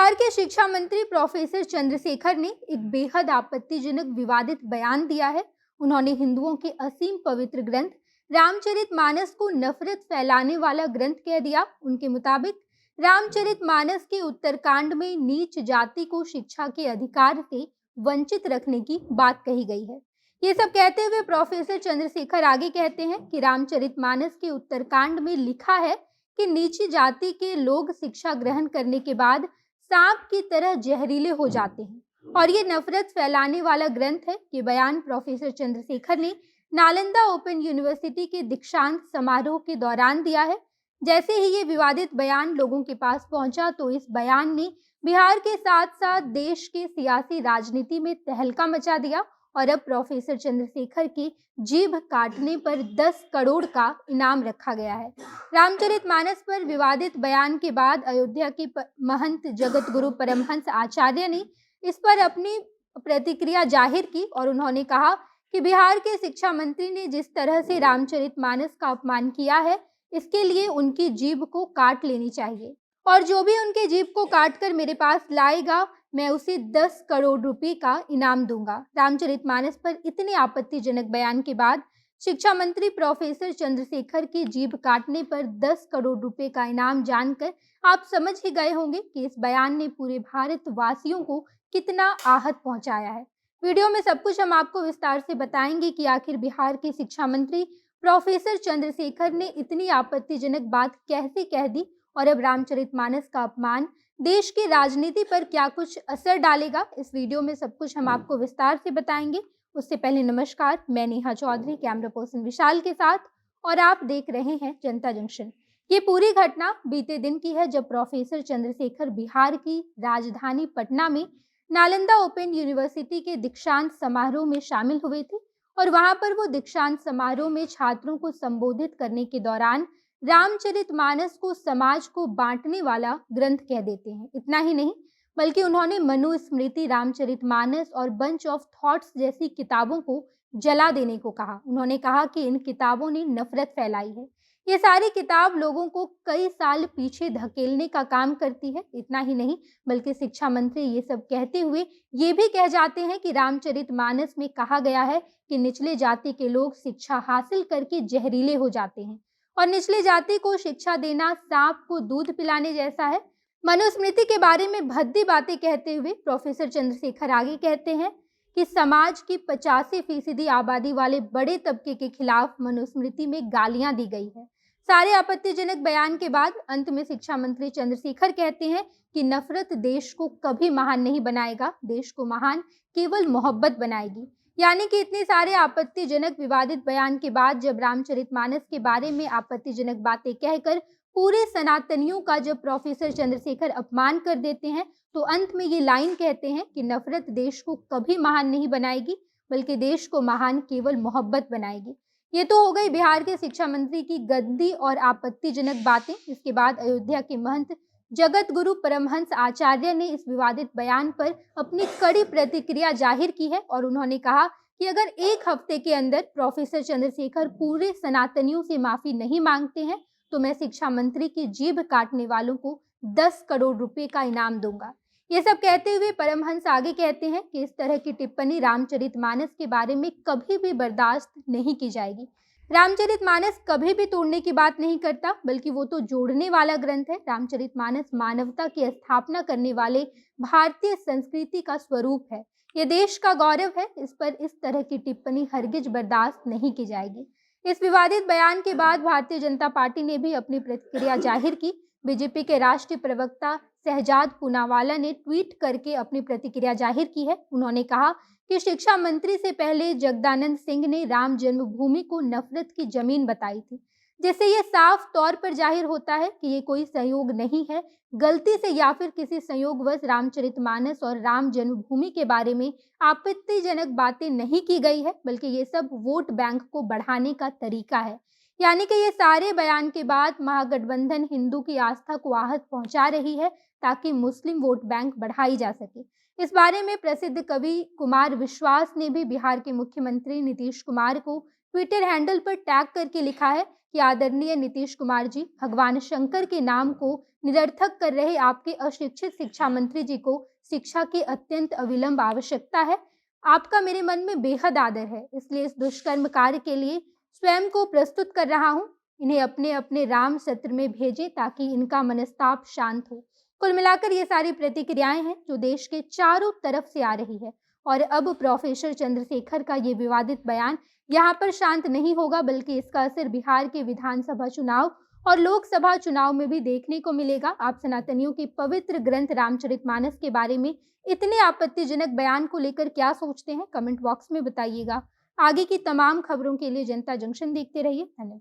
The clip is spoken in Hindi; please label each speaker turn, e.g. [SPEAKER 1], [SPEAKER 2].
[SPEAKER 1] बिहार के शिक्षा मंत्री प्रोफेसर चंद्रशेखर ने एक बेहद आपत्तिजनक विवादित बयान दिया है। उन्होंने हिंदुओं के असीम पवित्र ग्रंथ रामचरितमानस को नफरत फैलाने वाला ग्रंथ कह दिया। उनके मुताबिक रामचरितमानस के उत्तरकांड में नीच जाति को शिक्षा के अधिकार से वंचित रखने की बात कही गई है। ये सब कहते हुए प्रोफेसर चंद्रशेखर आगे कहते हैं कि रामचरितमानस के उत्तरकांड में लिखा है कि नीची जाति के लोग शिक्षा ग्रहण करने के बाद सांप की तरह जहरीले हो जाते हैं और ये नफरत फैलाने वाला ग्रंथ है। ये बयान प्रोफेसर चंद्रशेखर ने नालंदा ओपन यूनिवर्सिटी के दीक्षांत समारोह के दौरान दिया है। जैसे ही ये विवादित बयान लोगों के पास पहुंचा तो इस बयान ने बिहार के साथ साथ देश के सियासी राजनीति में तहलका मचा दिया और अब प्रोफेसर चंद्रशेखर की जीभ काटने पर 10 करोड़ का इनाम रखा गया है। रामचरितमानस पर विवादित बयान के बाद अयोध्या के महंत जगत गुरु परमहंस आचार्य ने इस पर अपनी प्रतिक्रिया जाहिर की और उन्होंने कहा कि बिहार के शिक्षा मंत्री ने जिस तरह से रामचरितमानस का अपमान किया है, इसके लिए उनकी जीभ को काट लेनी चाहिए और जो भी उनके जीभ को काट कर मेरे पास लाएगा मैं उसे 10 करोड़ रुपए का इनाम दूंगा। रामचरितमानस पर इतने आपत्तिजनक बयान के बाद शिक्षा मंत्री प्रोफेसर चंद्रशेखर की जीभ काटने पर 10 करोड़ रुपए का इनाम जानकर आप समझ ही गए होंगे कि इस बयान ने पूरे भारतवासियों को कितना आहत पहुंचाया है। वीडियो में सब कुछ हम आपको विस्तार से बताएंगे कि आखिर बिहार के शिक्षा मंत्री प्रोफेसर चंद्रशेखर ने इतनी आपत्तिजनक बात कैसे कह दी और अब रामचरितमानस का अपमान देश की राजनीति पर क्या कुछ असर डालेगा। इस वीडियो में सब कुछ हम आपको विस्तार से बताएंगे। उससे पहले नमस्कार, मैं नेहा चौधरी कैमरा पर्सन विशाल के साथ और आप देख रहे हैं जनता जंक्शन। ये पूरी घटना बीते दिन की है जब प्रोफेसर चंद्रशेखर बिहार की राजधानी पटना में नालंदा ओपन यूनिवर्सिटी के दीक्षांत समारोह में शामिल हुए थे और वहां पर वो दीक्षांत समारोह में छात्रों को संबोधित करने के दौरान रामचरितमानस को समाज को बांटने वाला ग्रंथ कह देते हैं। इतना ही नहीं बल्कि उन्होंने मनुस्मृति, रामचरितमानस और बंच ऑफ थॉट्स जैसी किताबों को जला देने को कहा। उन्होंने कहा कि इन किताबों ने नफरत फैलाई है। ये सारी किताब लोगों को कई साल पीछे धकेलने का काम करती है। इतना ही नहीं बल्कि शिक्षा मंत्री ये सब कहते हुए ये भी कह जाते हैं कि रामचरितमानस में कहा गया है कि निचले जाति के लोग शिक्षा हासिल करके जहरीले हो जाते हैं और निचले जाति को शिक्षा देना सांप को दूध पिलाने जैसा है। मनुस्मृति के बारे में भद्दी बातें कहते हुए प्रोफेसर चंद्रशेखर आगे कहते हैं कि समाज की 85% आबादी वाले बड़े तबके के खिलाफ मनुस्मृति में गालियां दी गई है। सारे आपत्तिजनक बयान के बाद अंत में शिक्षा मंत्री चंद्रशेखर कहते हैं कि नफरत देश को कभी महान नहीं बनाएगा, देश को महान केवल मोहब्बत बनाएगी। यानी कि इतने सारे आपत्तिजनक विवादित बयान के बाद जब रामचरितमानस के बारे में आपत्तिजनक बातें कहकर पूरे सनातनियों का जब प्रोफेसर चंद्रशेखर अपमान कर देते हैं तो अंत में ये लाइन कहते हैं कि नफरत देश को कभी महान नहीं बनाएगी बल्कि देश को महान केवल मोहब्बत बनाएगी। ये तो हो गई बिहार के शिक्षा मंत्री की गंदी और आपत्तिजनक बातें। इसके बाद अयोध्या के महंत जगत गुरु परमहंस आचार्य ने इस विवादित बयान पर अपनी कड़ी प्रतिक्रिया जाहिर की है और उन्होंने कहा कि अगर एक हफ्ते के अंदर प्रोफेसर चंद्रशेखर पूरे सनातनियों से माफी नहीं मांगते हैं तो मैं शिक्षा मंत्री की जीभ काटने वालों को 10 करोड़ रुपए का इनाम दूंगा। ये सब कहते हुए परमहंस आगे कहते हैं कि इस तरह की टिप्पणी रामचरितमानस के बारे में कभी भी बर्दाश्त नहीं की जाएगी। रामचरितमानस कभी भी तोड़ने की बात नहीं करता बल्कि वो तो जोड़ने वाला ग्रंथ है। रामचरितमानस मानवता की स्थापना करने वाले भारतीय संस्कृति का स्वरूप है। ये देश का गौरव है। इस पर इस तरह की टिप्पणी हरगिज बर्दाश्त नहीं की जाएगी। इस विवादित बयान के बाद भारतीय जनता पार्टी ने भी अपनी प्रतिक्रिया जाहिर की। बीजेपी के राष्ट्रीय प्रवक्ता शहजाद पूनावाला ने ट्वीट करके अपनी प्रतिक्रिया जाहिर की है। उन्होंने कहा कि शिक्षा मंत्री से पहले जगदानंद सिंह ने राम जन्मभूमि को नफरत की जमीन बताई थी, जिससे यह साफ तौर पर जाहिर होता है कि ये कोई संयोग नहीं है। गलती से या फिर किसी संयोगवश रामचरितमानस और राम जन्मभूमि के बारे में आपत्तिजनक बातें नहीं की गई है बल्कि ये सब वोट बैंक को बढ़ाने का तरीका है। यानी कि ये सारे बयान के बाद महागठबंधन हिंदू की आस्था को आहत पहुंचा रही है ताकि मुस्लिम वोट बैंक बढ़ाई जा सके। इस बारे में प्रसिद्ध कवि कुमार विश्वास ने भी बिहार के मुख्यमंत्री नीतीश कुमार को ट्विटर हैंडल पर टैग करके लिखा है कि आदरणीय नीतीश कुमार जी, भगवान शंकर के नाम को निरर्थक कर रहे आपके अशिक्षित शिक्षा मंत्री जी को शिक्षा की अत्यंत अविलंब आवश्यकता है। आपका मेरे मन में बेहद आदर है, इसलिए इस दुष्कर्म कार्य के लिए स्वयं को प्रस्तुत कर रहा हूँ। इन्हें अपने अपने राम सत्र में भेजें ताकि इनका मनस्ताप शांत हो। कुल मिलाकर ये सारी प्रतिक्रियाएं हैं जो देश के चारों तरफ से आ रही है। और अब प्रोफेसर चंद्रशेखर का ये विवादित बयान यहाँ पर शांत नहीं होगा, बल्कि इसका असर बिहार के विधानसभा चुनाव और लोकसभा चुनाव में भी देखने को मिलेगा। आप सनातनियों के पवित्र ग्रंथ रामचरितमानस के बारे में इतने आपत्तिजनक बयान को लेकर क्या सोचते हैं? कमेंट बॉक्स में बताइएगा। आगे की तमाम खबरों के लिए जनता जंक्शन देखते रहिए। धन्यवाद।